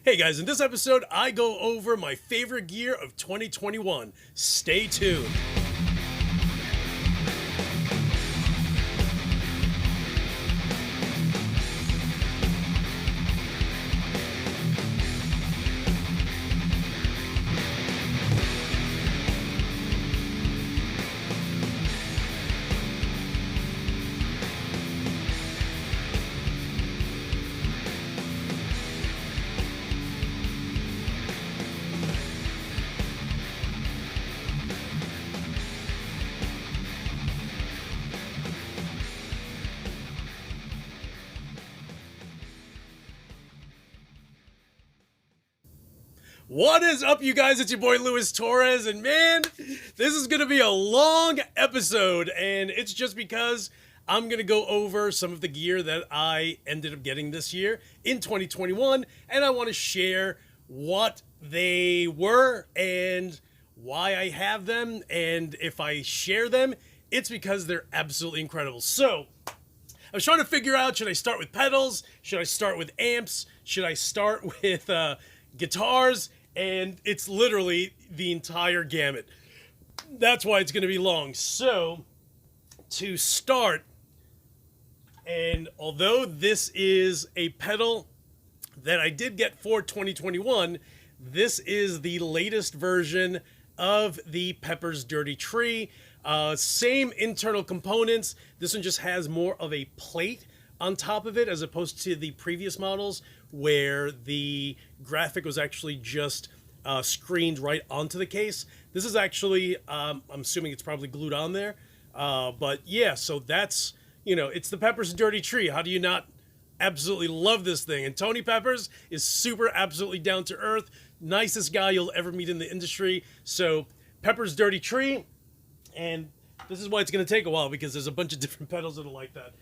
Hey guys, in this episode, I go over my favorite gear of 2021. Stay tuned. What is up, you guys? It's your boy Luis Torres, and man, this is going to be a long episode, and it's just because I'm going to go over some of the gear that I ended up getting this year in 2021, and I want to share what they were and why I have them, and if I share them, it's because they're absolutely incredible. So, I was trying to figure out, should I start with pedals? Should I start with amps? Should I start with guitars? And it's literally the entire gamut. That's why it's going to be long. So, to start, and although this is a pedal that I did get for 2021, this is the latest version of the Pepper's Dirty Tree. Same internal components. This one just has more of a plate on top of it as opposed to the previous models where the graphic was actually just screened right onto the case. This is actually, I'm assuming it's probably glued on there. But yeah, so that's, it's the Pepper's Dirty Tree. How do you not absolutely love this thing? And Tony Peppers is super absolutely down to earth. Nicest guy you'll ever meet in the industry. So Pepper's Dirty Tree. And this is why it's going to take a while because there's a bunch of different pedals that are like that.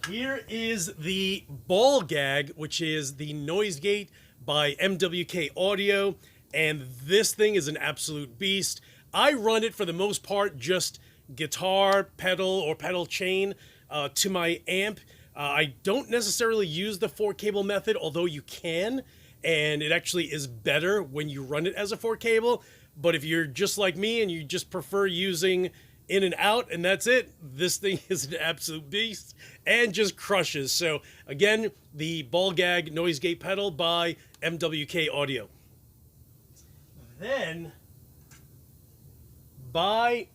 Here is the BallGag, which is the Noise Gate by MWK Audio, and this thing is an absolute beast. I run it for the most part just guitar, pedal, or pedal chain to my amp. I don't necessarily use the 4-cable method, although you can, and it actually is better when you run it as a 4-cable. But if you're just like me and you just prefer using in and out, and that's it, this thing is an absolute beast and just crushes. So again, the BallGag Noise Gate pedal by MWK Audio. Then by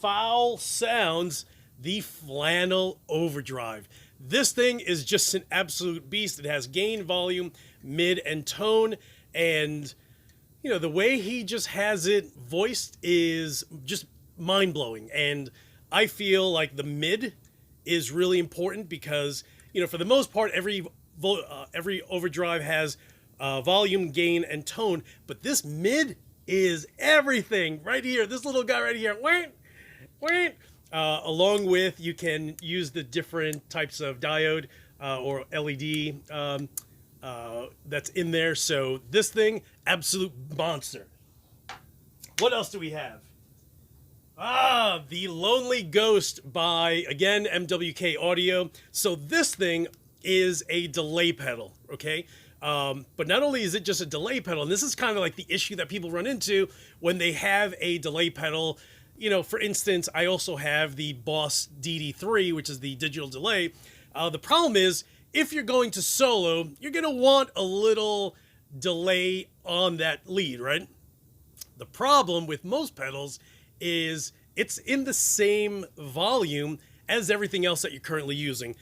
Foul Sounds, the Flannel Overdrive. This thing is just an absolute beast. It has gain, volume, mid, and tone, and the way he just has it voiced is just mind-blowing. And I feel like the mid is really important because for the most part every overdrive has volume, gain, and tone, but this mid is everything right here. This little guy right here, along with, you can use the different types of diode or LED that's in there. So this thing, absolute monster. What else do we have? The Lonely Ghost by, again, MWK Audio. So this thing is a delay pedal, okay? But not only is it just a delay pedal, and this is kind of like the issue that people run into when they have a delay pedal. For instance, I also have the Boss DD3, which is the digital delay. The problem is, if you're going to solo, you're going to want a little delay on that lead, right? The problem with most pedals is it's in the same volume as everything else that you're currently using.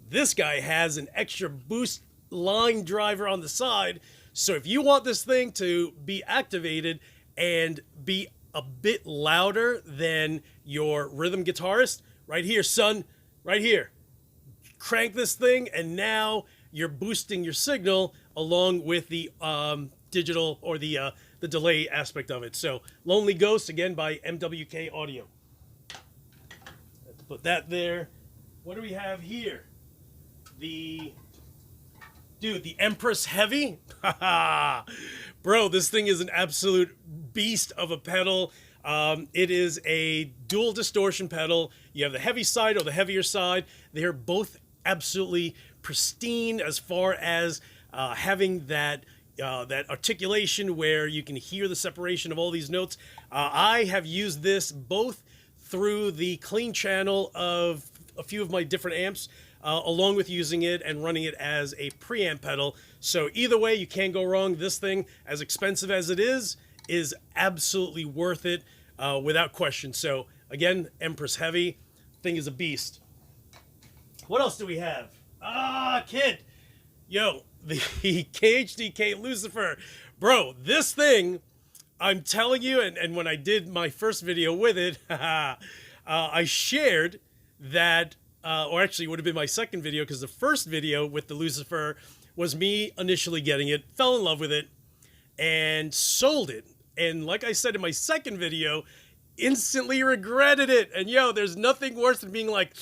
This guy has an extra boost line driver on the side, so if you want this thing to be activated and be a bit louder than your rhythm guitarist, right here, son, right here, crank this thing, and now you're boosting your signal along with the digital or the delay aspect of it. So Lonely Ghost, again, by MWK Audio. Let's put that there. What do we have here? The Empress Heavy. Bro, this thing is an absolute beast of a pedal. It is a dual distortion pedal. You have the heavy side or the heavier side. They're both absolutely pristine as far as having that articulation where you can hear the separation of all these notes. I have used this both through the clean channel of a few of my different amps, along with using it and running it as a preamp pedal. So either way, you can't go wrong. This thing, as expensive as it is absolutely worth it, without question. So again, Empress Heavy, thing is a beast. What else do we have? Kid. Yo, the KHDK Lucifer. Bro, this thing, I'm telling you, and when I did my first video with it, I shared that, or actually it would have been my second video, because the first video with the Lucifer was me initially getting it, fell in love with it, and sold it. And like I said in my second video, instantly regretted it. And yo, there's nothing worse than being like,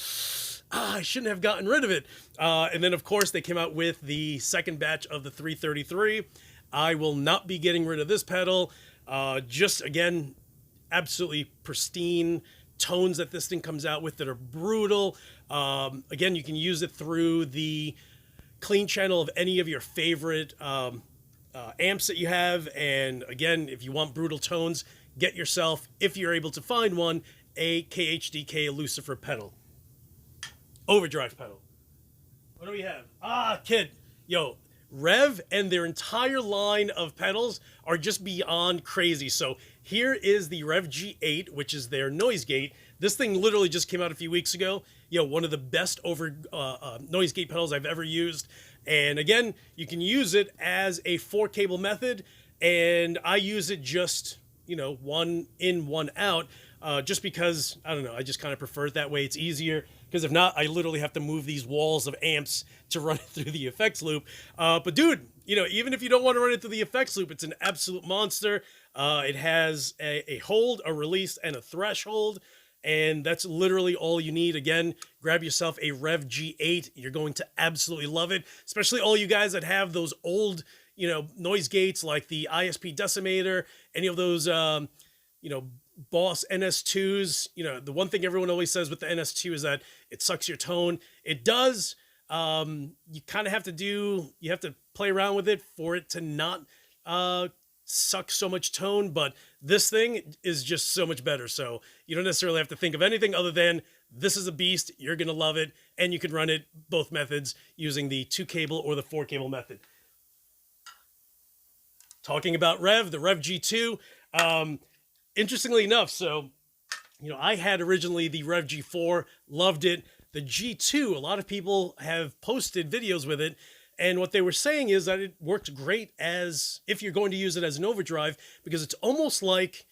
I shouldn't have gotten rid of it. And then, of course, they came out with the second batch of the 333. I will not be getting rid of this pedal. Just, again, absolutely pristine tones that this thing comes out with that are brutal. Again, you can use it through the clean channel of any of your favorite amps that you have. And, again, if you want brutal tones, get yourself, if you're able to find one, a KHDK Lucifer pedal. Overdrive pedal. What do we have? Kid. Yo, Rev and their entire line of pedals are just beyond crazy. So here is the Rev G8, which is their noise gate. This thing literally just came out a few weeks ago. Yo, one of the best noise gate pedals I've ever used. And again, you can use it as a 4-cable method. And I use it just, you know, one in, one out. Just because, I don't know, I just kind of prefer it that way. It's easier, because if not, I literally have to move these walls of amps to run it through the effects loop. But dude, you know, even if you don't want to run it through the effects loop, it's an absolute monster. It has a hold, a release, and a threshold, and that's literally all you need. Again, grab yourself a Rev G8. You're going to absolutely love it, especially all you guys that have those old, you know, noise gates like the ISP Decimator, any of those, you know, Boss NS2s. You know, the one thing everyone always says with the NS2 is that it sucks your tone. It does. You kind of have to play around with it for it to not suck so much tone, but this thing is just so much better. So you don't necessarily have to think of anything other than this is a beast. You're going to love it. And you can run it both methods using the 2-cable or the 4-cable method. Talking about Rev, the Rev G2, interestingly enough, so, you know, I had originally the Rev G4, loved it. The G2, a lot of people have posted videos with it, and what they were saying is that it works great as if you're going to use it as an overdrive, because it's almost like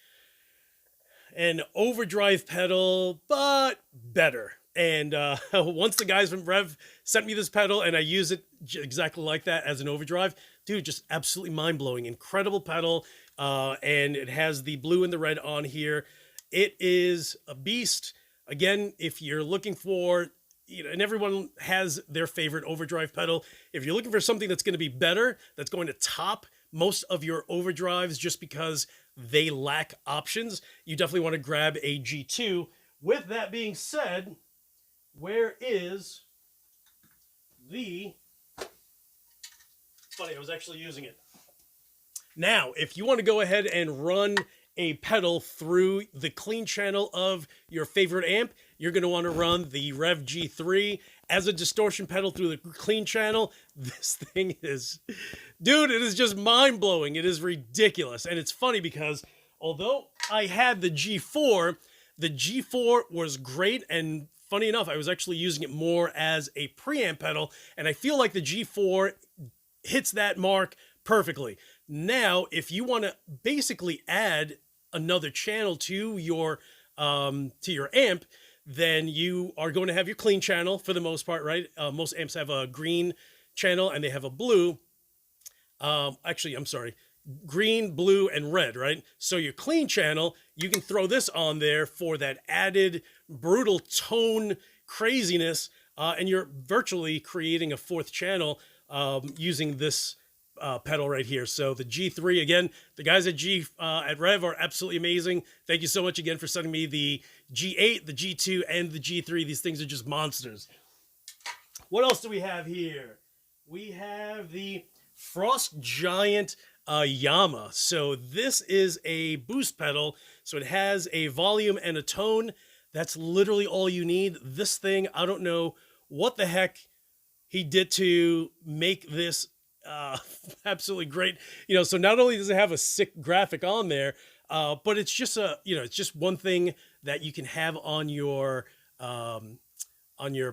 an overdrive pedal, but better. And once the guys from Rev sent me this pedal and I use it exactly like that as an overdrive, dude, just absolutely mind-blowing. Incredible pedal. And it has the blue and the red on here. It is a beast. Again, if you're looking for, you know, and everyone has their favorite overdrive pedal. If you're looking for something that's going to be better, that's going to top most of your overdrives just because they lack options, you definitely want to grab a G2. With that being said, where is the... Funny, I was actually using it. Now, if you want to go ahead and run a pedal through the clean channel of your favorite amp, you're going to want to run the Rev G3 as a distortion pedal through the clean channel. This thing is, dude, it is just mind-blowing. It is ridiculous. And it's funny because although I had the G4 was great, and funny enough, I was actually using it more as a preamp pedal, and I feel like the G4 hits that mark perfectly. Now, if you want to basically add another channel to your amp, then you are going to have your clean channel for the most part, right? Most amps have a green channel and they have a blue. Actually, I'm sorry, green, blue, and red, right? So your clean channel, you can throw this on there for that added brutal tone craziness, and you're virtually creating a fourth channel using this pedal right here. So the G3, again, the guys at Rev are absolutely amazing. Thank you so much again for sending me the G8, the G2, and the G3. These things are just monsters. What else do we have here? We have the Frost Giant Yama. So this is a boost pedal. So it has a volume and a tone. That's literally all you need. This thing, I don't know what the heck he did to make this absolutely great. You know, so not only does it have a sick graphic on there, but it's just it's just one thing that you can have on your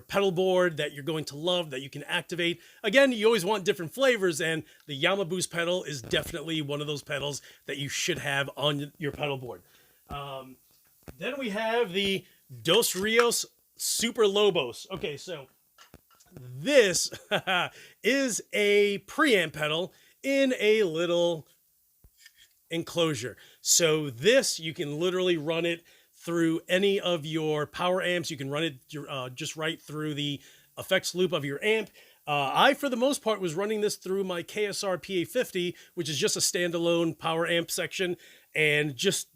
pedal board that you're going to love, that you can activate. Again, you always want different flavors, and the Yama Boost pedal is definitely one of those pedals that you should have on your pedal board. Then we have the Dos Rios Super Lobos. Okay, so this is a preamp pedal in a little enclosure. So this, you can literally run it through any of your power amps. You can run it just right through the effects loop of your amp. I, for the most part, was running this through my KSR PA50, which is just a standalone power amp section, and just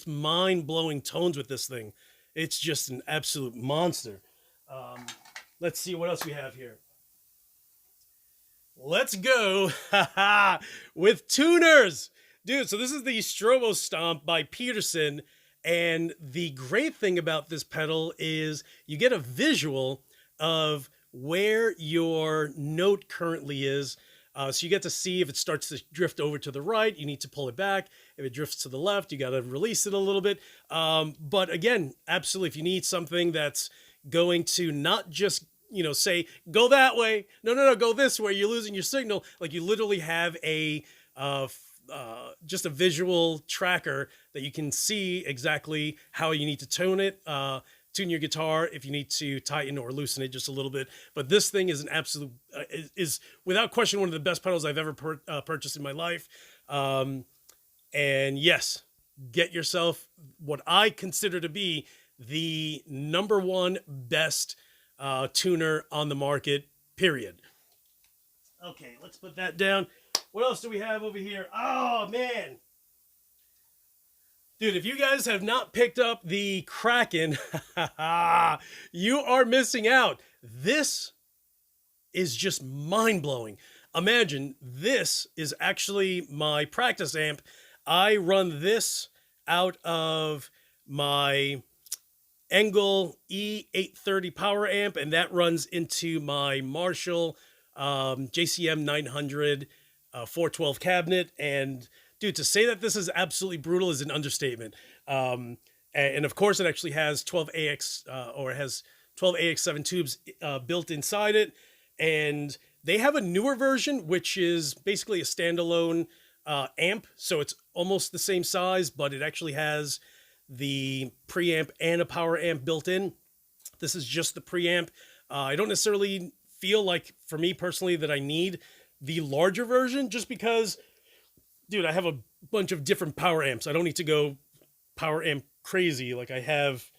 mind-blowing tones with this thing. It's just an absolute monster. Let's see what else we have here. Let's go with tuners. Dude, so this is the Strobo Stomp by Peterson. And the great thing about this pedal is you get a visual of where your note currently is. So you get to see if it starts to drift over to the right, you need to pull it back. If it drifts to the left, you got to release it a little bit. But again, absolutely, if you need something that's going to not just, say, go that way. No, go this way. You're losing your signal. Like, you literally have a just a visual tracker that you can see exactly how you need to tune it, tune your guitar if you need to tighten or loosen it just a little bit. But this thing is an absolute, is without question one of the best pedals I've ever purchased in my life. And yes, get yourself what I consider to be the #1 best tuner on the market, period. Okay, let's put that down. What else do we have over here? Oh, man. Dude, if you guys have not picked up the Kraken, you are missing out. This is just mind-blowing. Imagine, this is actually my practice amp. I run this out of my Engel E830 power amp, and that runs into my Marshall JCM 900 412 cabinet. And dude, to say that this is absolutely brutal is an understatement. And of course, it actually has 12AX or it has 12AX7 tubes built inside it. And they have a newer version, which is basically a standalone amp. So it's almost the same size, but it actually has the preamp and a power amp built in. This is just the preamp. I don't necessarily feel like, for me personally, that I need the larger version, just because, dude, I have a bunch of different power amps. I don't need to go power amp crazy. Like, I have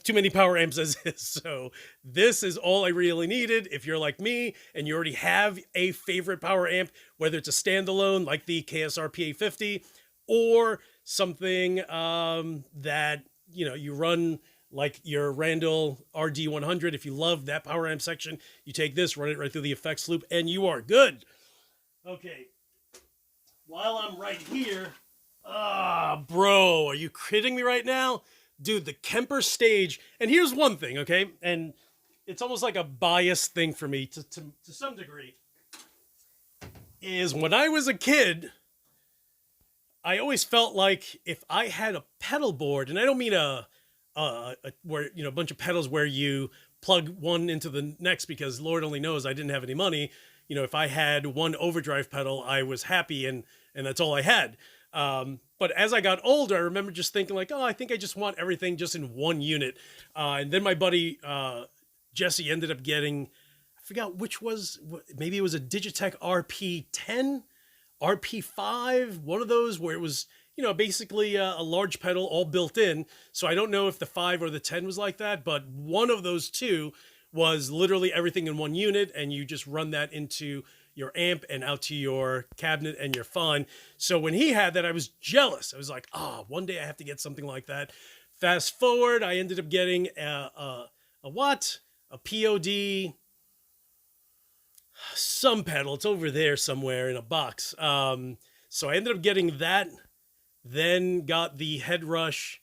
too many power amps as is. So this is all I really needed. If you're like me and you already have a favorite power amp, whether it's a standalone like the KSR PA50 or something that, you run like your Randall RD100. If you love that power amp section, you take this, run it right through the effects loop, and you are good. Okay. While I'm right here, bro, are you kidding me right now? Dude, the Kemper Stage. And here's one thing, okay? And it's almost like a biased thing for me to some degree. Is when I was a kid, I always felt like if I had a pedal board, and I don't mean where, a bunch of pedals where you plug one into the next, because Lord only knows I didn't have any money. If I had one overdrive pedal, I was happy, and that's all I had. But as I got older, I remember just thinking like, I think I just want everything just in one unit. And then my buddy, Jesse, ended up getting, I forgot which was, maybe it was a Digitech RP10, RP5, one of those where it was, basically a large pedal all built in. So I don't know if the 5 or the 10 was like that, but one of those two was literally everything in one unit, and you just run that into your amp and out to your cabinet, and you're fine. So when he had that, I was jealous. I was like, one day I have to get something like that. Fast forward, I ended up getting a POD some pedal. It's over there somewhere in a box. So I ended up getting that, then got the Head Rush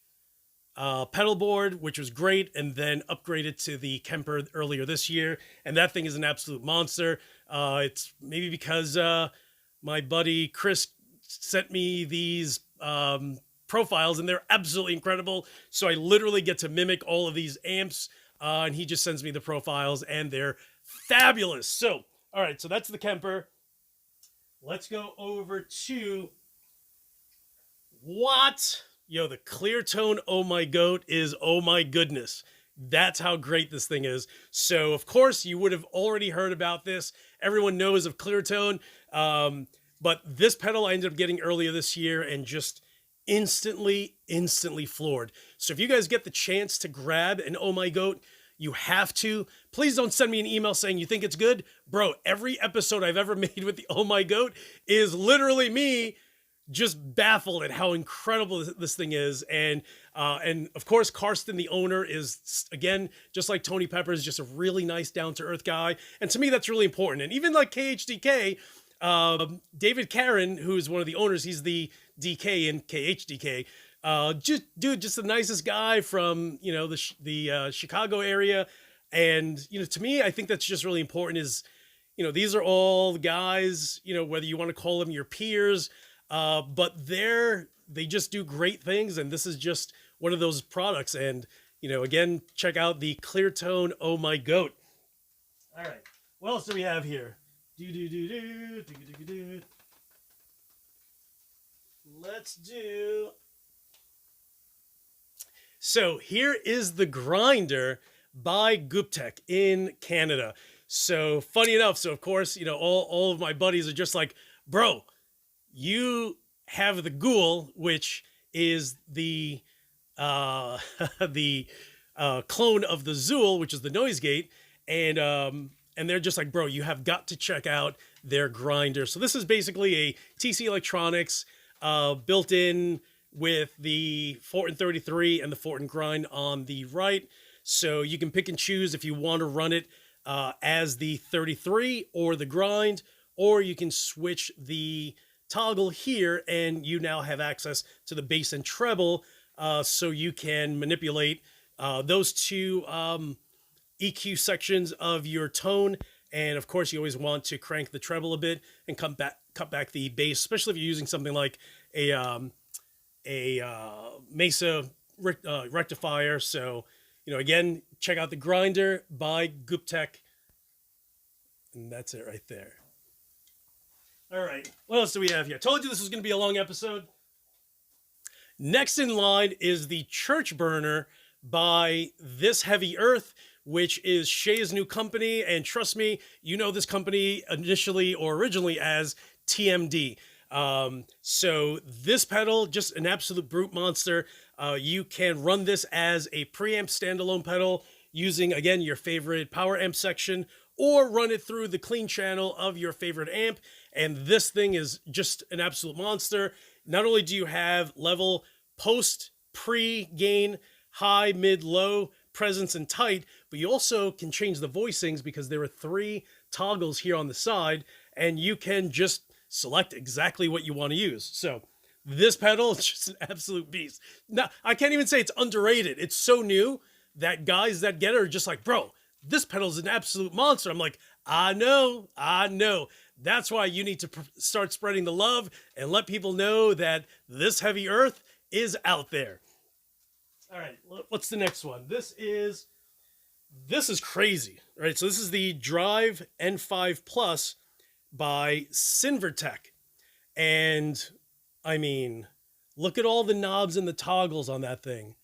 pedal board, which was great, and then upgraded to the Kemper earlier this year, and that thing is an absolute monster. It's maybe because my buddy Chris sent me these profiles, and they're absolutely incredible. So I literally get to mimic all of these amps, and he just sends me the profiles, and they're fabulous. So, all right, so that's the Kemper. Let's go over to what? Yo, the clear tone Oh My Goat is oh my goodness. That's how great this thing is. So, of course, you would have already heard about this. Everyone knows of clear tone. But this pedal I ended up getting earlier this year and just instantly floored. So if you guys get the chance to grab an Oh My Goat, you have to. Please don't send me an email saying you think it's good. Bro, every episode I've ever made with the Oh My Goat is literally me just baffled at how incredible this thing is. And of course, Karsten, the owner, is, again, just like Tony Peppers, just a really nice, down-to-earth guy. And to me, that's really important. And even like KHDK, David Karen, who's one of the owners, he's the DK in KHDK, just the nicest guy from, you know, the Chicago area. And, you know, to me, I think that's just really important is, you know, these are all guys, you know, whether you want to call them your peers, but they just do great things. And this is just one of those products. And, you know, again, check out the Clear Tone Oh My Goat. All right. What else do we have here? Let's do. So here is the Grinder by Guptek in Canada. So funny enough, so of course, you know, all of my buddies are just like, bro, you have the Ghoul, which is the clone of the Zool, which is the noise gate, and they're just like, bro, you have got to check out their Grinder. So this is basically a TC Electronics built in with the Fortin 33 and the Fortin Grind on the right. So you can pick and choose if you want to run it as the 33 or the Grind, or you can switch the toggle here and you now have access to the bass and treble, so you can manipulate those two EQ sections of your tone. And of course, you always want to crank the treble a bit and cut back the bass, especially if you're using something like a Mesa rectifier. So, you know, again, check out the Grinder by Guptek. And that's it right there. All right, what else do we have here? I told you this was going to be a long episode. Next in line is the Church Burner by This Heavy Earth, which is Shay's new company. And trust me, you know this company initially or originally as TMD. So this pedal, just an absolute brute monster. You can run this as a preamp standalone pedal using, again, your favorite power amp section, or run it through the clean channel of your favorite amp. And this thing is just an absolute monster. Not only do you have level, post, pre, gain, high, mid, low, presence, and tight, but you also can change the voicings because there are 3 toggles here on the side, and you can just select exactly what you want to use. So this pedal is just an absolute beast. Now, I can't even say it's underrated. It's so new that guys that get it are just like, bro, this pedal is an absolute monster. I'm like, I know. That's why you need to start spreading the love and let people know that This Heavy Earth is out there. All right, what's the next one? This is crazy. All right, so this is the Drive N5 Plus by Sinvertech. And I mean, look at all the knobs and the toggles on that thing.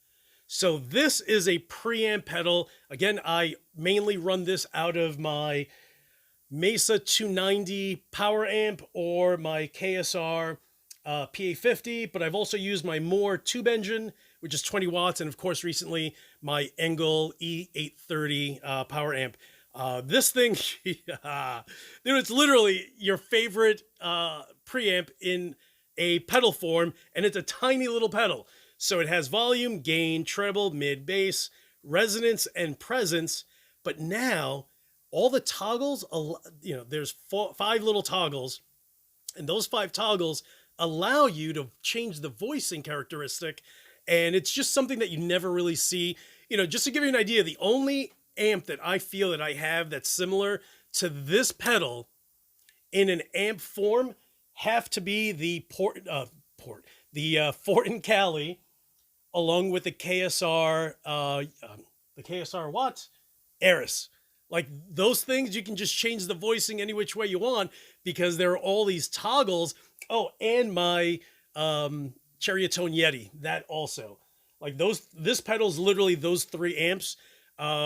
So this is a preamp pedal. Again, I mainly run this out of my Mesa 290 power amp or my KSR PA50, but I've also used my Moore tube engine, which is 20 watts, and of course recently my Engel E830 power amp. This thing, dude, it's literally your favorite preamp in a pedal form, and it's a tiny little pedal. So it has volume, gain, treble, mid, bass, resonance, and presence. But now all the toggles, you know, there's 5 little toggles, and those 5 toggles allow you to change the voicing characteristic. And it's just something that you never really see. You know, just to give you an idea, the only amp that I feel that I have that's similar to this pedal in an amp form have to be the Fortin Cali, along with the KSR, the KSR what? Eris. Like those things, you can just change the voicing any which way you want because there are all these toggles. Oh, and my Cherrytone Yeti, that also. Like this pedal's literally those 3 amps,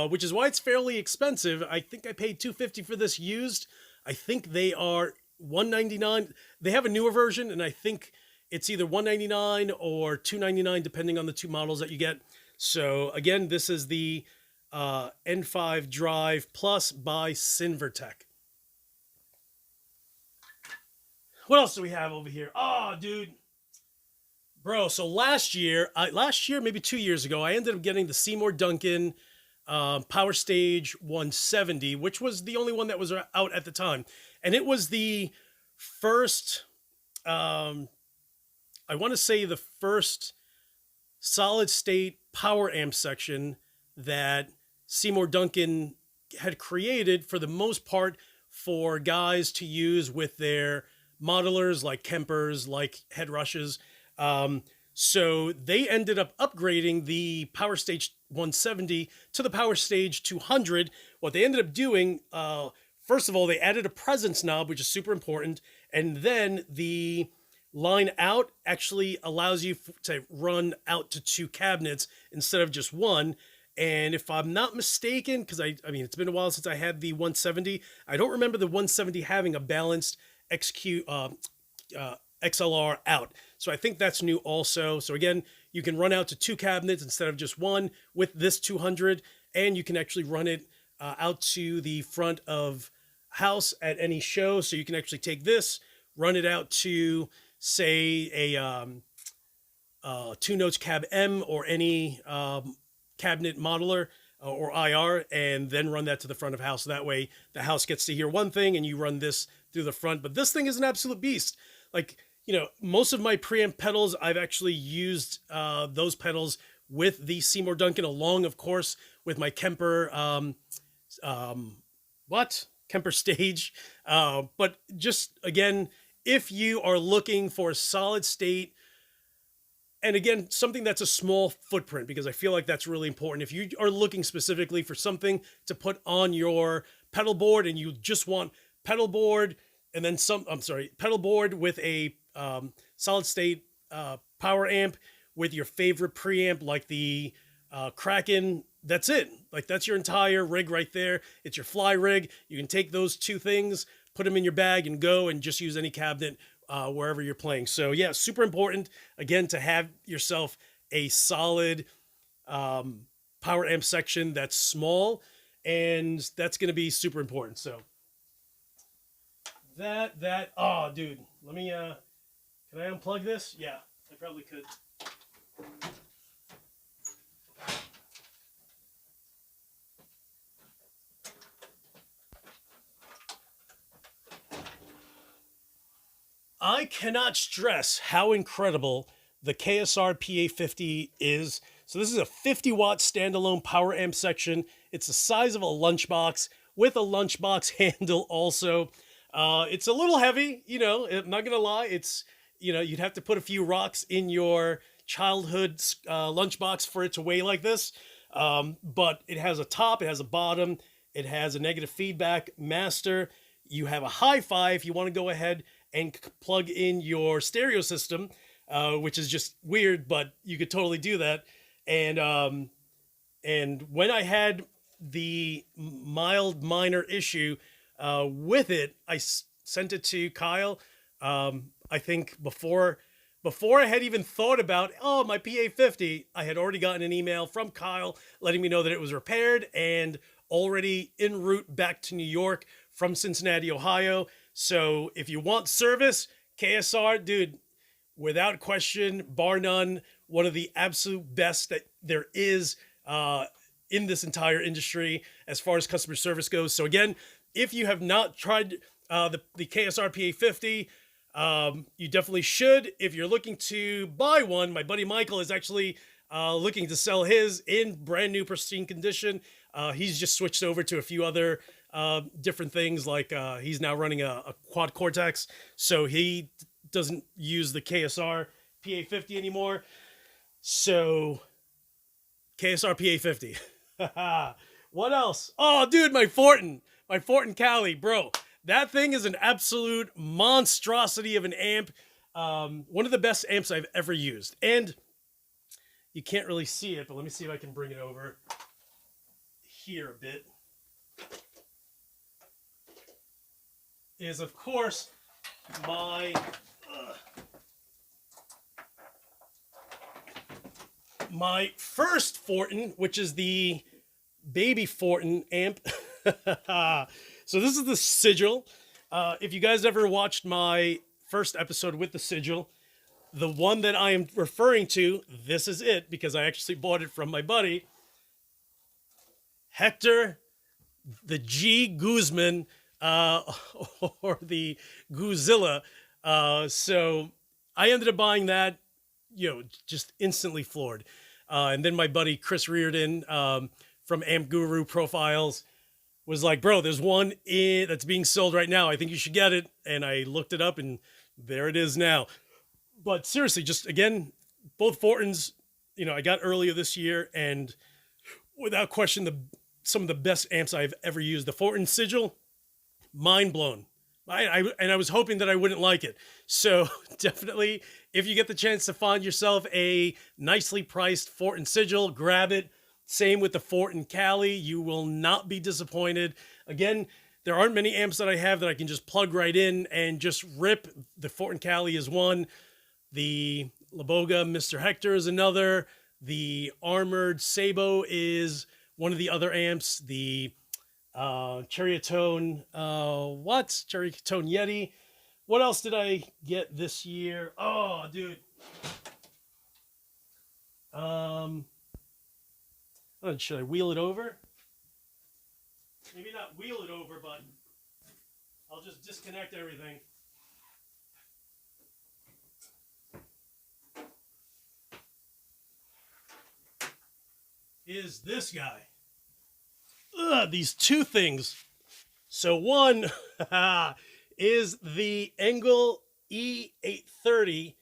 which is why it's fairly expensive. I think I paid $250 for this used. I think they are $199. They have a newer version, and I think it's either $199 or $299, depending on the 2 models that you get. So again, this is the N5 Drive Plus by Sinvertech. What else do we have over here? Oh, dude. Bro, so last year, maybe 2 years ago, I ended up getting the Seymour Duncan Power Stage 170, which was the only one that was out at the time. And it was the first, I want to say the first solid state power amp section that Seymour Duncan had created, for the most part, for guys to use with their modelers like Kempers, like Head Rushes. So they ended up upgrading the Power Stage 170 to the Power Stage 200. What they ended up doing, first of all, they added a presence knob, which is super important. And then the line out actually allows you to run out to 2 cabinets instead of just 1. And if I'm not mistaken, because I mean, it's been a while since I had the 170. I don't remember the 170 having a balanced XLR out. So I think that's new also. So again, you can run out to 2 cabinets instead of just 1 with this 200, and you can actually run it out to the front of house at any show. So you can actually take this, run it out to, say, a 2 Notes Cab M or any cabinet modeler or IR, and then run that to the front of house. That way the house gets to hear one thing and you run this through the front. But this thing is an absolute beast. Like, you know, most of my preamp pedals, I've actually used those pedals with the Seymour Duncan, along, of course, with my Kemper, Kemper Stage. But just, again, if you are looking for a solid state, and again, something that's a small footprint, because I feel like that's really important. If you are looking specifically for something to put on your pedal board and you just want pedal board and then pedal board with a solid state power amp with your favorite preamp like the Kraken, that's it. Like, that's your entire rig right there. It's your fly rig. You can take those 2 things, put them in your bag and go and just use any cabinet wherever you're playing. So yeah, super important, again, to have yourself a solid power amp section that's small, and that's going to be super important. So oh, dude, let me, can I unplug this? Yeah, I probably could. I cannot stress how incredible the KSR PA50 is. So this is a 50-watt standalone power amp section. It's the size of a lunchbox with a lunchbox handle also. It's a little heavy, you know, I'm not going to lie. It's, you know, you'd have to put a few rocks in your childhood lunchbox for it to weigh like this. But it has a top, it has a bottom, it has a negative feedback master. You have a hi-fi if you want to go ahead and plug in your stereo system, which is just weird, but you could totally do that. And when I had the mild minor issue with it, I sent it to Kyle. I think before I had even thought about, my PA50, I had already gotten an email from Kyle letting me know that it was repaired and already en route back to New York from Cincinnati, Ohio. So if you want service, KSR, dude, without question, bar none, one of the absolute best that there is in this entire industry as far as customer service goes. So again, if you have not tried the KSR PA50, you definitely should. If you're looking to buy one, my buddy Michael is actually looking to sell his in brand new pristine condition. He's just switched over to a few other different things, like he's now running a quad Cortex, so he doesn't use the KSR PA50 anymore. So KSR PA50. What else? Oh, dude, my Fortin Cali, bro. That thing is an absolute monstrosity of an amp. One of the best amps I've ever used. And you can't really see it, but let me see if I can bring it over here a bit. Is, of course, my first Fortin, which is the baby Fortin amp. So this is the Sigil. If you guys ever watched my first episode with the Sigil, the one that I am referring to, this is it, because I actually bought it from my buddy, Hector, the G Guzman, or the Goozilla. So I ended up buying that, just instantly floored. And then my buddy Chris Reardon from Amp Guru Profiles was like, bro, there's one that's being sold right now. I think you should get it. And I looked it up, and there it is now. But seriously, just again, both Fortins, I got earlier this year, and without question, some of the best amps I've ever used. The Fortin Sigil, mind blown. And I was hoping that I wouldn't like it. So definitely, if you get the chance to find yourself a nicely priced Fortin Sigil, grab it. Same with the Fortin Cali. You will not be disappointed. Again, there aren't many amps that I have that I can just plug right in and just rip. The Fortin Cali is one. The Laboga Mr. Hector is another. The Armored Sabo is one of the other amps. The Cherrytone, Cherrytone Yeti. What else did I get this year? Oh, dude. Should I wheel it over? Maybe not wheel it over, but I'll just disconnect everything. Is this guy. These two things. So one is the Engel E830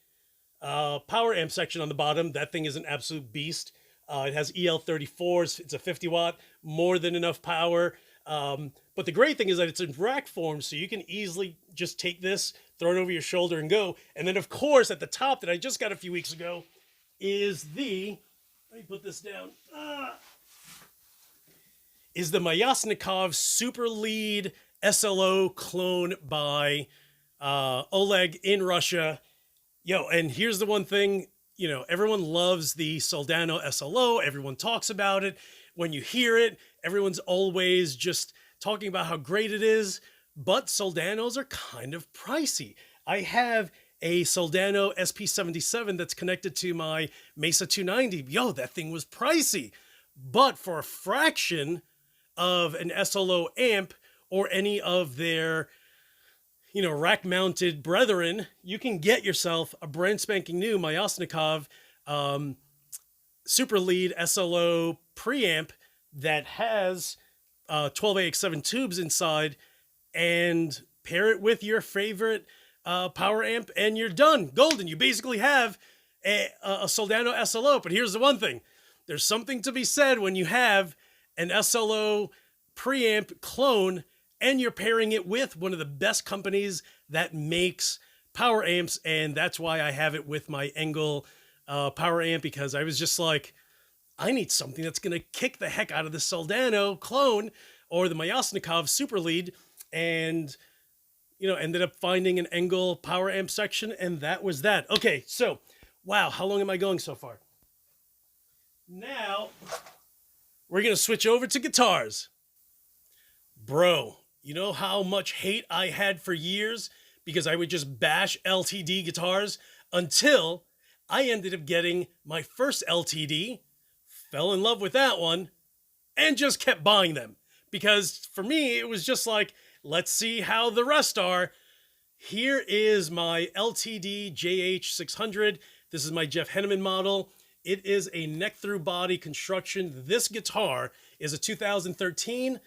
power amp section on the bottom. That thing is an absolute beast. It has EL34s. It's a 50 watt, more than enough power. But the great thing is that it's in rack form, so you can easily just take this, throw it over your shoulder, and go. And then, of course, at the top that I just got a few weeks ago is the, let me put this down, is the Myasnikov Super Lead SLO clone by Oleg in Russia. And here's the one thing, everyone loves the Soldano SLO. Everyone talks about it. When you hear it, everyone's always just talking about how great it is, but Soldanos are kind of pricey. I have a Soldano SP77 that's connected to my Mesa 290. That thing was pricey. But for a fraction of an SLO amp or any of their, rack-mounted brethren, you can get yourself a brand spanking new Myasnikov Super Lead SLO preamp that has 12AX7 tubes inside, and pair it with your favorite power amp, and you're done. Golden. You basically have a Soldano SLO. But here's the one thing. There's something to be said when you have an SLO preamp clone and you're pairing it with one of the best companies that makes power amps, and that's why I have it with my Engel power amp, because I was just like, I need something that's going to kick the heck out of the Soldano clone or the Myasnikov Super Lead, and ended up finding an Engel power amp section, and that was that. Okay, so, wow, how long am I going so far? Now, we're going to switch over to guitars. Bro, you know how much hate I had for years because I would just bash LTD guitars until I ended up getting my first LTD, fell in love with that one, and just kept buying them. Because for me, it was just like, let's see how the rest are. Here is my LTD JH600. This is my Jeff Henneman model. It is a neck-through body construction. This guitar is a 2013,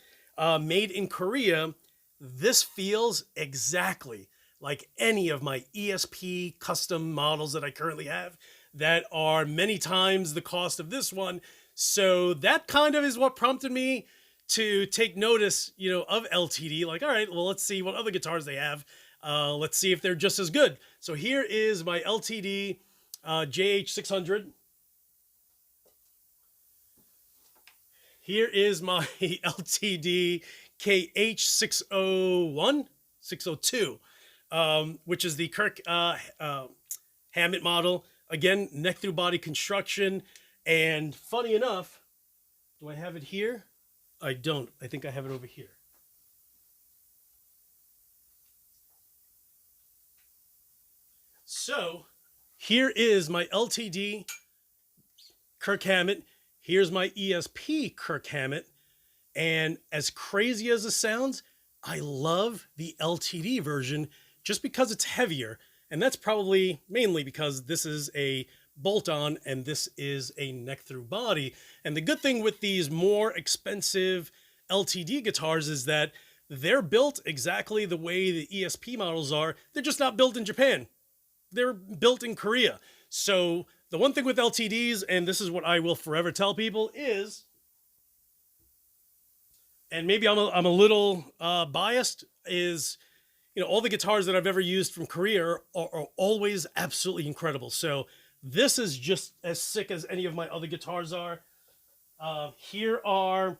made in Korea. This feels exactly like any of my ESP custom models that I currently have that are many times the cost of this one. So that kind of is what prompted me to take notice, you know, of LTD. Like, all right, well, let's see what other guitars they have. Let's see if they're just as good. So here is my LTD JH600. Here is my LTD KH601, 602, which is the Kirk Hammett model. Again, neck through body construction. And funny enough, do I have it here? I don't. I think I have it over here. So here is my LTD Kirk Hammett. Here's my ESP Kirk Hammett. And as crazy as it sounds, I love the LTD version just because it's heavier. And that's probably mainly because this is a bolt-on and this is a neck-through body. And the good thing with these more expensive LTD guitars is that they're built exactly the way the ESP models are. They're just not built in Japan. They're built in Korea. So the one thing with LTDs, and this is what I will forever tell people, is, and maybe I'm a little biased, is, you know, all the guitars that I've ever used from Korea are always absolutely incredible. So this is just as sick as any of my other guitars are. Here are,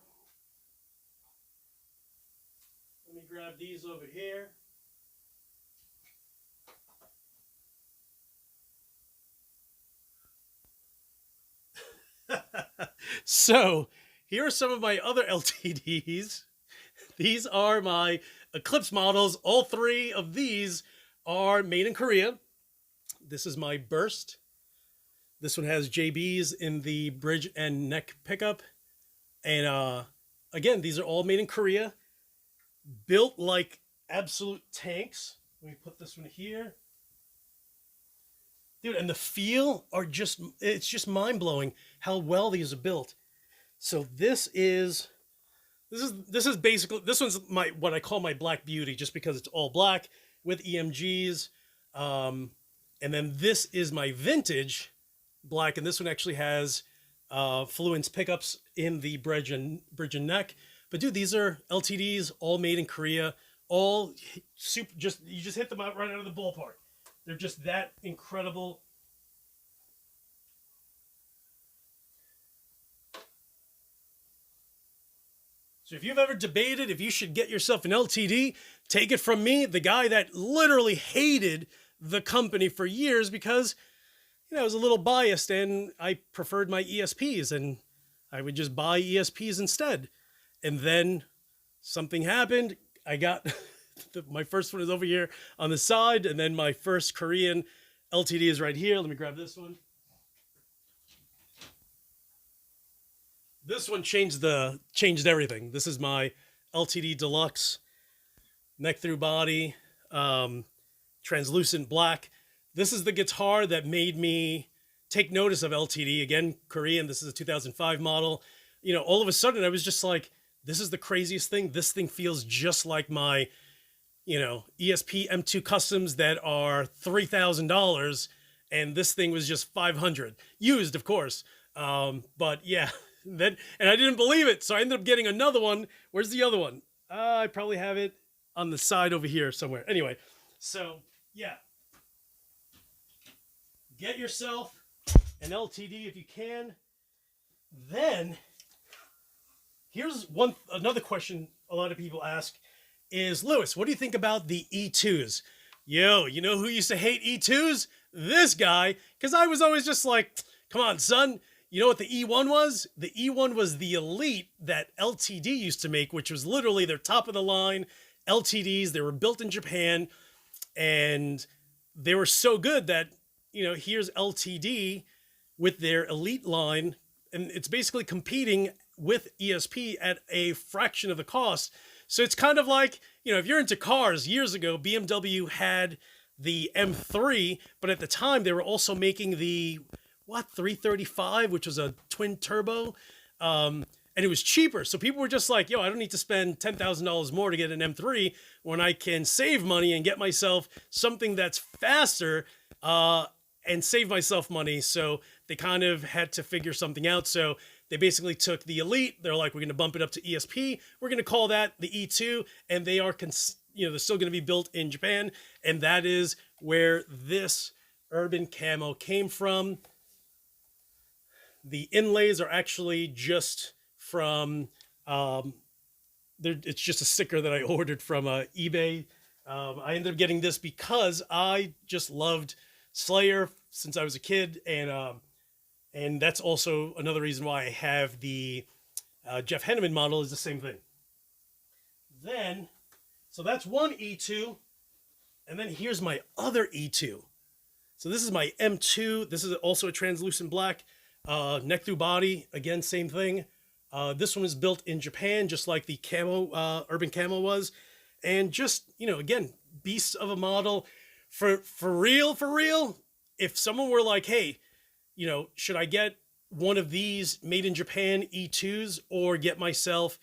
let me grab these over here. So here are some of my other LTDs. These are my Eclipse models. All three of these are made in Korea. This is my Burst. This one has JBs in the bridge and neck pickup. And again, these are all made in Korea. Built like absolute tanks. Let me put this one here. Dude, and the feel are just, it's just mind-blowing how well these are built. So this is basically, this one's my, what I call my Black Beauty, just because it's all black with EMGs. And then this is my Vintage Black, and this one actually has Fluence pickups in the bridge and neck. But dude, these are LTDs, all made in Korea, all super, just, you just hit them out right out of the ballpark. They're just that incredible. So if you've ever debated if you should get yourself an LTD, take it from me, the guy that literally hated the company for years because, you know, I was a little biased and I preferred my ESPs and I would just buy ESPs instead. And then something happened. I got my first one is over here on the side, and then my first Korean LTD is right here. Let me grab this one. This one changed everything. This is my LTD Deluxe, neck through body, translucent black. This is the guitar that made me take notice of LTD. Again, Korean. This is a 2005 model. You know, all of a sudden I was just like, this is the craziest thing. This thing feels just like my, you know, ESP M2 Customs that are $3,000, and this thing was just $500, used, of course. But yeah, then, and I didn't believe it, so I ended up getting another one. Where's the other one? I probably have it on the side over here somewhere. Anyway, so yeah, get yourself an LTD if you can. Then here's another question a lot of people ask is, Lewis, what do you think about the E2s? Yo, you know who used to hate E2s? This guy, because I was always just like, come on, son. You know what the E1 was? The E1 was the Elite that LTD used to make, which was literally their top of the line LTDs. They were built in Japan, and they were so good that, you know, here's LTD with their Elite line, and it's basically competing with ESP at a fraction of the cost. So it's kind of like, you know, if you're into cars, years ago, BMW had the M3, but at the time they were also making the, 335, which was a twin turbo. And it was cheaper. So people were just like, yo, I don't need to spend $10,000 more to get an M3 when I can save money and get myself something that's faster and save myself money. So they kind of had to figure something out. So they basically took the Elite. They're like, we're going to bump it up to ESP. We're going to call that the E2. And they are, they're still going to be built in Japan. And that is where this urban camo came from. The inlays are actually just from, it's just a sticker that I ordered from eBay. I ended up getting this because I just loved Slayer since I was a kid. And that's also another reason why I have the Jeff Henneman model is the same thing. Then, so that's one E2. And then here's my other E2. So this is my M2. This is also a translucent black. Neck through body, again, same thing. This one is built in Japan, just like the camo, urban camo was. And just, again, beasts of a model. For real, if someone were like, hey, should I get one of these made in Japan E2s or get myself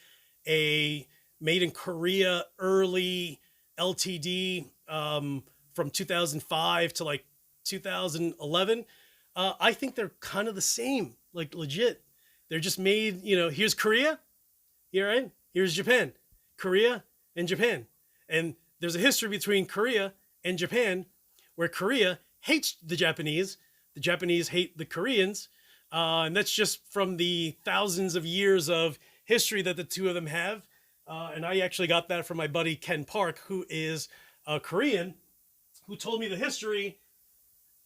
a made in Korea early LTD from 2005 to like 2011, I think they're kind of the same, like legit. They're just made, here's Korea, right? Here's Japan, Korea and Japan. And there's a history between Korea and Japan where Korea hates the Japanese hate the Koreans. And that's just from the thousands of years of history that the two of them have. And I actually got that from my buddy Ken Park, who is a Korean, who told me the history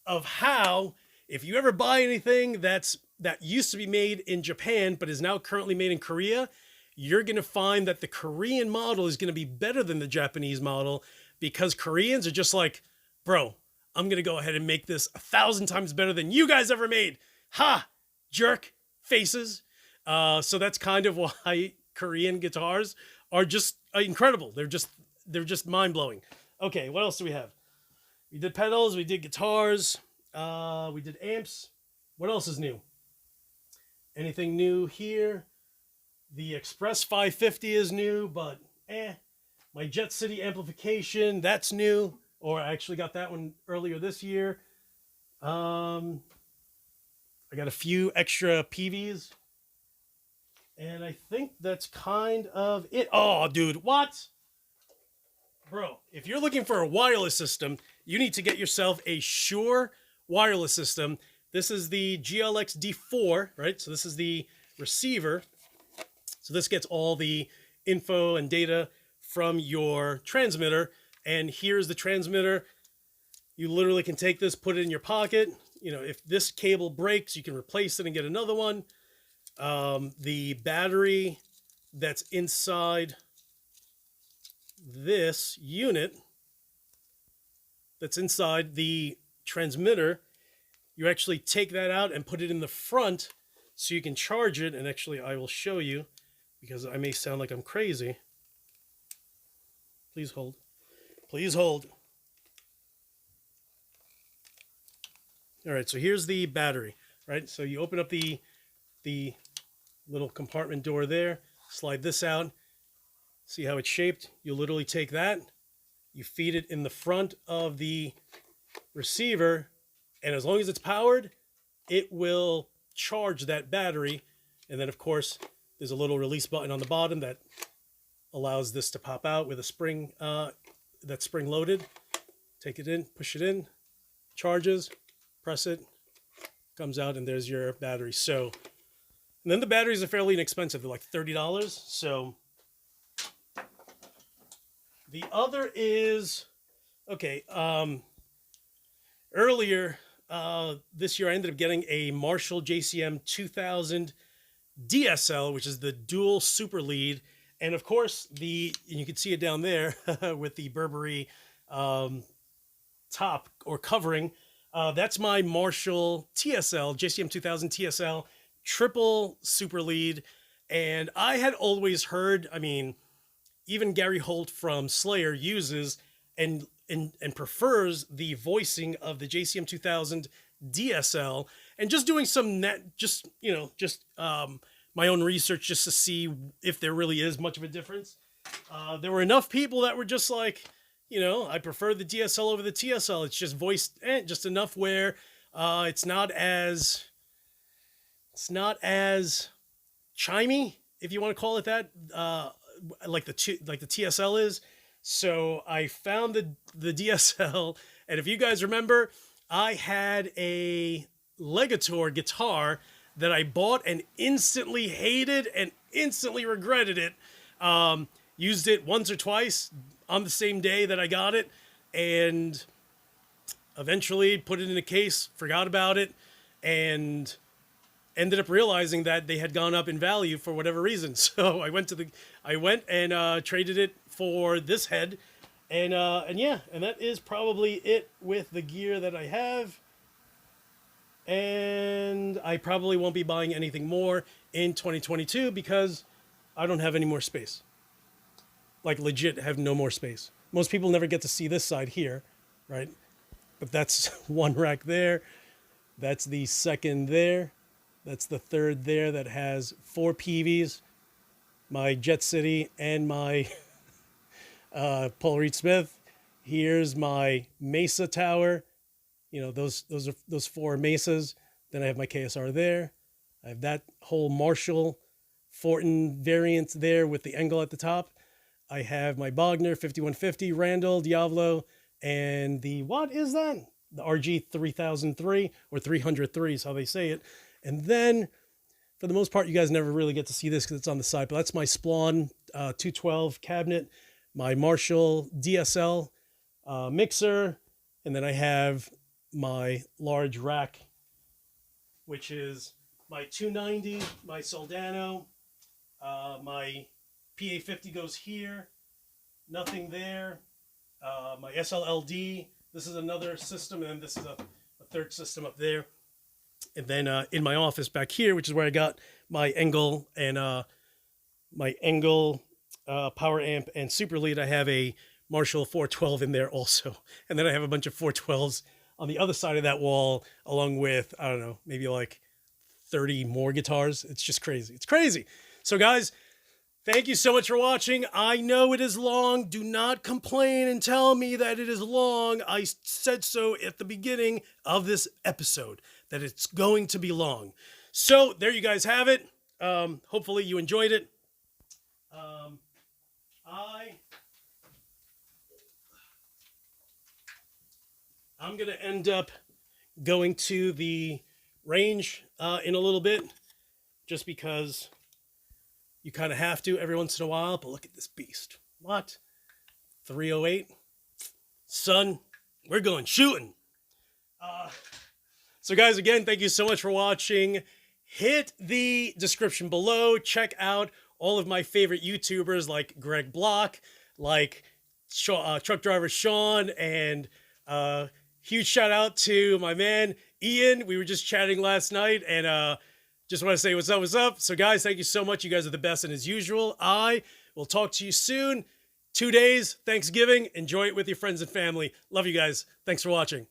of how if you ever buy anything that used to be made in Japan but is now currently made in Korea, you're going to find that the Korean model is going to be better than the Japanese model because Koreans are just like, bro, I'm going to go ahead and make this 1,000 times better than you guys ever made. Ha! Jerk faces. So that's kind of why Korean guitars are just incredible. They're just mind-blowing. Okay, what else do we have? We did pedals, we did guitars, we did amps. What else is new? Anything new here? The Express 550 is new, but My Jet City amplification, that's new. Or I actually got that one earlier this year. I got a few extra PVs. And I think that's kind of it. Oh, dude, what? Bro, if you're looking for a wireless system, you need to get yourself a Shure wireless system. This is the GLX D4, right? So this is the receiver. So this gets all the info and data from your transmitter. And here's the transmitter. You literally can take this, put it in your pocket. If this cable breaks, you can replace it and get another one. The battery that's inside this unit, that's inside the transmitter, you actually take that out and put it in the front so you can charge it. And actually, I will show you because I may sound like I'm crazy. Please hold. Please hold. All right, so here's the battery, right? So you open up the little compartment door there, slide this out, see how it's shaped? You literally take that, you feed it in the front of the receiver, and as long as it's powered, it will charge that battery. And then, of course, there's a little release button on the bottom that allows this to pop out with a spring, that's spring loaded. Take it in, push it in, charges, press it, comes out, and there's your battery. So, and then the batteries are fairly inexpensive. They're like $30. So the other is, okay, earlier this year I ended up getting a Marshall JCM 2000 DSL, which is the dual super lead. And of course, and you can see it down there with the Burberry top or covering. That's my Marshall TSL, JCM 2000 TSL, triple super lead. And I had always heard, I mean, even Gary Holt from Slayer uses and prefers the voicing of the JCM 2000 DSL, and just doing some my own research just to see if there really is much of a difference. There were enough people that were just like, I prefer the DSL over the TSL. It's just voiced just enough where it's not as chimey, if you want to call it that, like the TSL is. So I found the DSL, and if you guys remember, I had a Legator guitar that I bought and instantly hated and instantly regretted it. Used it once or twice on the same day that I got it, and eventually put it in a case, forgot about it, and ended up realizing that they had gone up in value for whatever reason. So I went and traded it for this head, and that is probably it with the gear that I have. And I probably won't be buying anything more in 2022 because I don't have any more space. Like, legit have no more space. Most people never get to see this side here, right? But that's one rack there. That's the second there. That's the third there that has 4 PVs, my Jet City, and my Paul Reed Smith. Here's my Mesa tower. Those are those 4 Mesas. Then I have my KSR there. I have that whole Marshall Fortin variant there with the Engel at the top. I have my Bogner 5150, Randall, Diavolo, and the, what is that? The RG 3003 or 303 is how they say it. And then, for the most part, you guys never really get to see this because it's on the side, but that's my Splawn 212 cabinet, my Marshall DSL mixer, and then I have my large rack, which is my 290, my Soldano, my PA50 goes here, nothing there, my SLLD, this is another system, and this is a third system up there. And then in my office back here, which is where I got my Engel and my Engel power amp and super lead, I have a Marshall 412 in there also. And then I have a bunch of 412s on the other side of that wall, along with, I don't know, maybe like 30 more guitars. It's just crazy. It's crazy. So guys, thank you so much for watching. I know it is long. Do not complain and tell me that it is long. I said so at the beginning of this episode, that it's going to be long. So there you guys have it. Hopefully you enjoyed it. I'm going to end up going to the range in a little bit, just because you kind of have to every once in a while. But look at this beast. What? 308? Son, we're going shooting. So guys, again, thank you so much for watching. Hit the description below. Check out all of my favorite YouTubers like Greg Block, like Truck Driver Shawn, and huge shout out to my man Ian. We were just chatting last night, and just want to say what's up, what's up. So guys, thank you so much. You guys are the best, and as usual, I will talk to you soon. 2 days, Thanksgiving. Enjoy it with your friends and family. Love you guys. Thanks for watching.